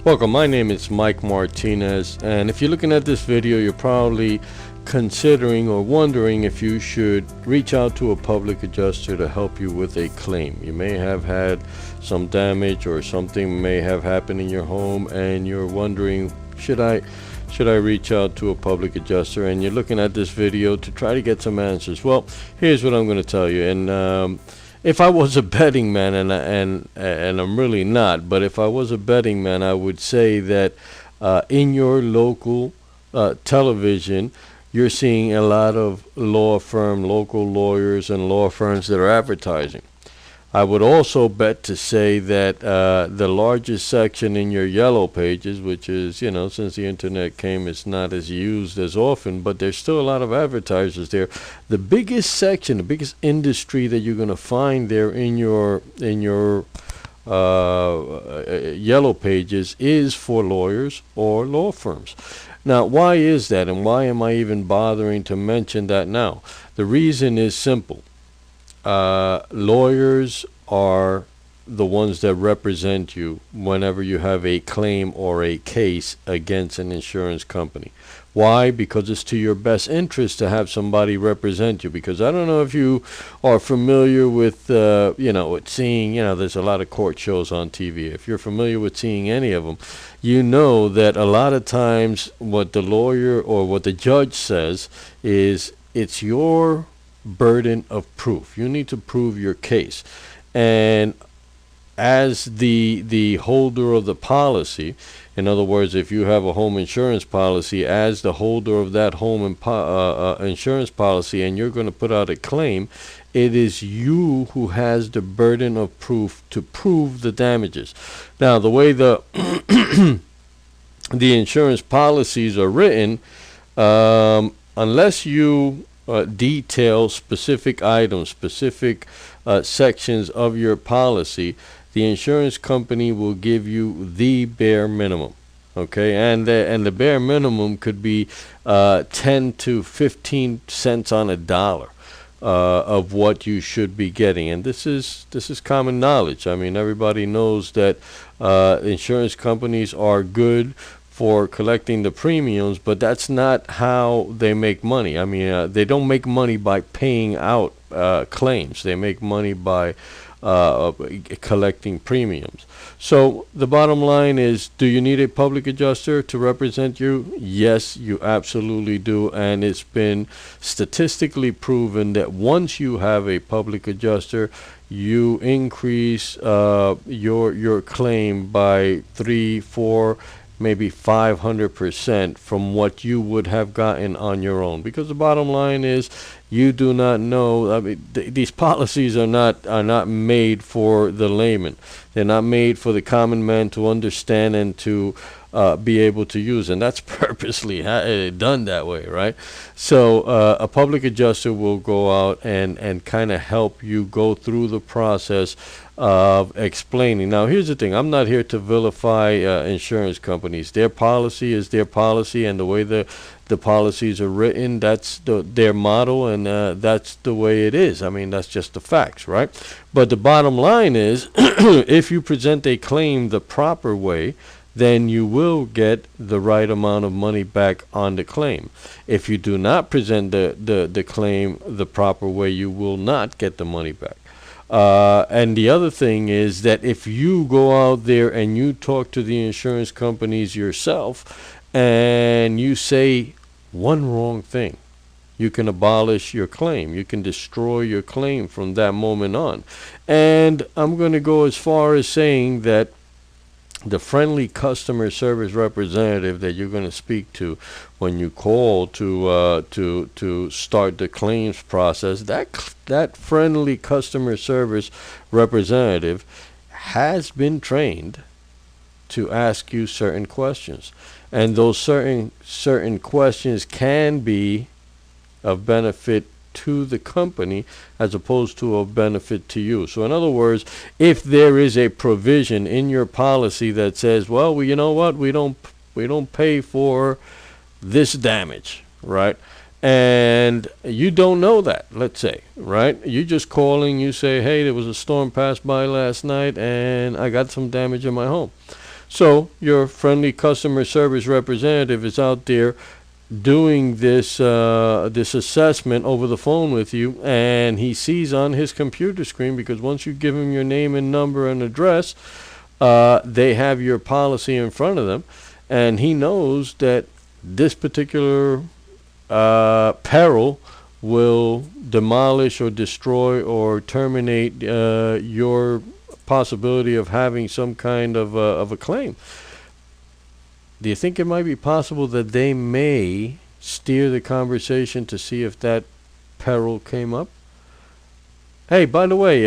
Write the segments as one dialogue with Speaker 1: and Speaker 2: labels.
Speaker 1: Welcome, my name is Mike Martinez, and if you're looking at this video, you're probably considering or wondering if you should reach out to a public adjuster to help you with a claim. You may have had some damage or something may have happened in your home and you're wondering, should I reach out to a public adjuster? And you're looking at this video to try to get some answers. Well, here's what I'm going to tell you. And if I was a betting man, and I'm really not, but if I was a betting man, I would say that in your local television, you're seeing a lot of local lawyers and law firms that are advertising. I would also bet to say that the largest section in your yellow pages, which is, since the internet came, it's not as used as often, but there's still a lot of advertisers there. The biggest section, the biggest industry that you're going to find there in your yellow pages is for lawyers or law firms. Now, why is that, and why am I even bothering to mention that now? The reason is simple. Lawyers are the ones that represent you whenever you have a claim or a case against an insurance company. Why? Because it's to your best interest to have somebody represent you. Because I don't know if you are familiar with, with seeing, there's a lot of court shows on TV. If you're familiar with seeing any of them, you know that a lot of times what the lawyer or what the judge says is it's your burden of proof. You need to prove your case. And as the holder of the policy, in other words, if you have a home insurance policy, as the holder of that home insurance policy, and you're going to put out a claim, it is you who has the burden of proof to prove the damages. Now, the way the the insurance policies are written, unless you detail specific items, specific sections of your policy, the insurance company will give you the bare minimum. Okay, and the bare minimum could be 10 to 15 cents on a dollar of what you should be getting. And this is common knowledge. I mean, everybody knows that insurance companies are good for collecting the premiums, but that's not how they make money. I mean, they don't make money by paying out claims. They make money by collecting premiums. So the bottom line is, do you need a public adjuster to represent you? Yes, you absolutely do. And it's been statistically proven that once you have a public adjuster, you increase your claim by 3, 4, maybe 500% from what you would have gotten on your own. Because the bottom line is, you do not know. I mean, these policies are not made for the layman. They're not made for the common man to understand and to be able to use, and that's purposely done that way, right? So a public adjuster will go out and kind of help you go through the process of explaining. Now, here's the thing. I'm not here to vilify insurance companies. Their policy is their policy, and the way the policies are written, that's their model, and that's the way it is. I mean, that's just the facts, right? But the bottom line is, if you present a claim the proper way, then you will get the right amount of money back on the claim. If you do not present the claim the proper way, you will not get the money back. And the other thing is that if you go out there and you talk to the insurance companies yourself and you say one wrong thing, you can abolish your claim. You can destroy your claim from that moment on. And I'm going to go as far as saying that the friendly customer service representative that you're going to speak to when you call to start the claims process, that friendly customer service representative has been trained to ask you certain questions, and those certain questions can be of benefit to the company as opposed to a benefit to you. So in other words, if there is a provision in your policy that says, well, you know what, we don't pay for this damage, right? And you don't know that, let's say, right? You just calling, you say, hey, there was a storm passed by last night and I got some damage in my home. So your friendly customer service representative is out there doing this assessment over the phone with you, and he sees on his computer screen, because once you give him your name and number and address, they have your policy in front of them, and he knows that this particular peril will demolish or destroy or terminate your possibility of having some kind of a claim. Do you think it might be possible that they may steer the conversation to see if that peril came up? Hey, by the way,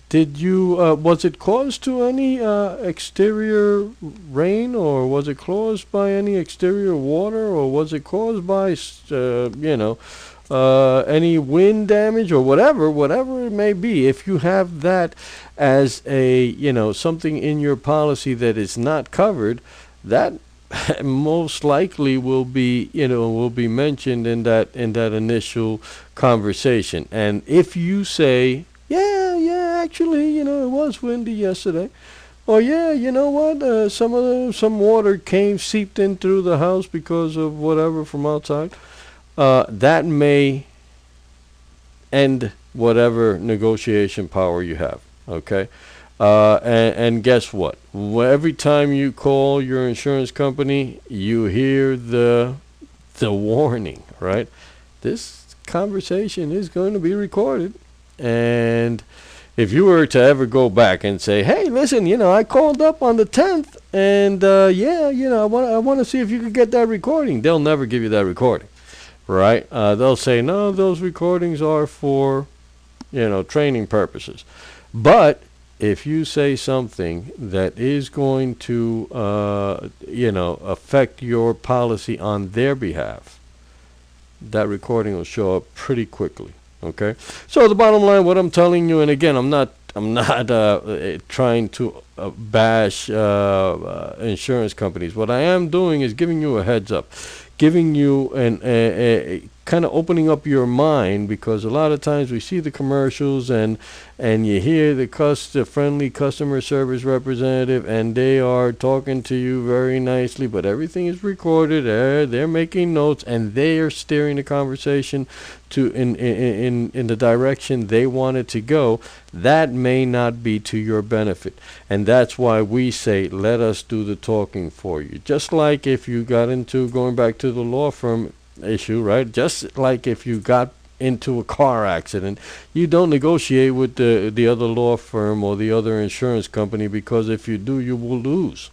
Speaker 1: did you was it caused to any exterior rain, or was it caused by any exterior water, or was it caused by any wind damage, or whatever it may be? If you have that as a something in your policy that is not covered, that most likely will be mentioned in that initial conversation. And if you say, yeah, actually, it was windy yesterday, or yeah, you know what, some water seeped in through the house because of whatever from outside, that may end whatever negotiation power you have. Okay. And guess what? Every time you call your insurance company, you hear the warning, right? This conversation is going to be recorded. And if you were to ever go back and say, hey, listen, I called up on the 10th, and I want to see if you could get that recording, they'll never give you that recording, right? They'll say, no, those recordings are for, training purposes. But if you say something that is going to, affect your policy on their behalf, that recording will show up pretty quickly. Okay. So the bottom line, what I'm telling you, and again, I'm not trying to bash insurance companies. What I am doing is giving you a heads up, giving you a kind of opening up your mind, because a lot of times we see the commercials and you hear the friendly customer service representative, and they are talking to you very nicely, but everything is recorded. They're making notes, and they are steering the conversation in the direction they want it to go. That may not be to your benefit, and that's why we say, let us do the talking for you. Just like if you got into, going back to the law firm issue, right? Just like if you got into a car accident, you don't negotiate with the other law firm or the other insurance company, because if you do, you will lose.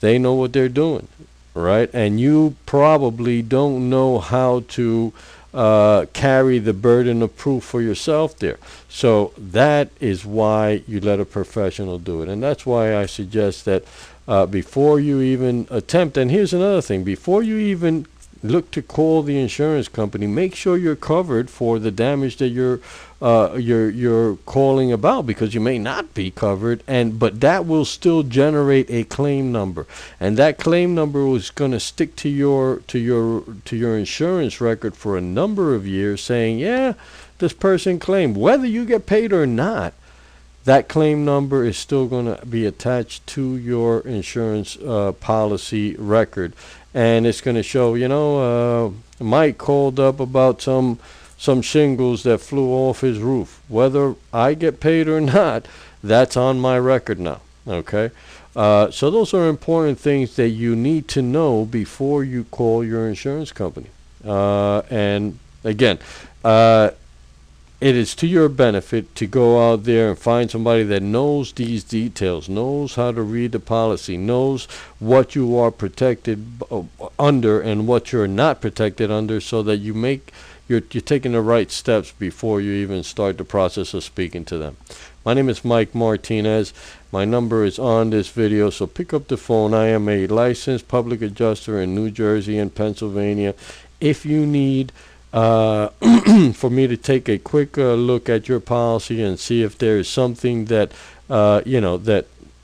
Speaker 1: They know what they're doing, right? And you probably don't know how to carry the burden of proof for yourself there. So that is why you let a professional do it. And that's why I suggest that before you even attempt, and here's another thing, before you even look to call the insurance company, make sure you're covered for the damage that you're calling about, because you may not be covered, but that will still generate a claim number, and that claim number is going to stick to your insurance record for a number of years, saying, yeah, this person claimed. Whether you get paid or not, that claim number is still going to be attached to your insurance policy record. And it's going to show, Mike called up about some shingles that flew off his roof. Whether I get paid or not, that's on my record now. Okay? So those are important things that you need to know before you call your insurance company. And again, it is to your benefit to go out there and find somebody that knows these details, knows how to read the policy, knows what you are protected under and what you're not protected under, so that you're taking the right steps before you even start the process of speaking to them. My name is Mike Martinez. My number is on this video, so pick up the phone. I am a licensed public adjuster in New Jersey and Pennsylvania. If you need for me to take a quick look at your policy and see if there is something that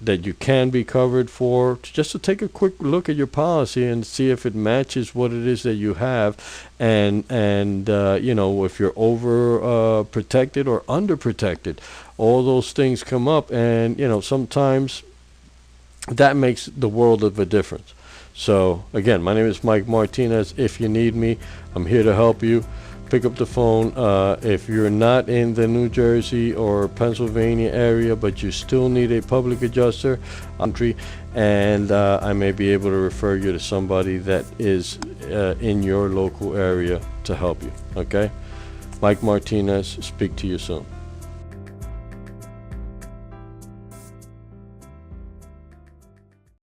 Speaker 1: that you can be covered for, just to take a quick look at your policy and see if it matches what it is that you have, and if you're over protected or under protected. All those things come up, and sometimes that makes the world of a difference. So again, my name is Mike Martinez. If you need me, I'm here to help you. Pick up the phone. If you're not in the New Jersey or Pennsylvania area, but you still need a public adjuster, and I may be able to refer you to somebody that is in your local area to help you. Okay? Mike Martinez, speak to you soon.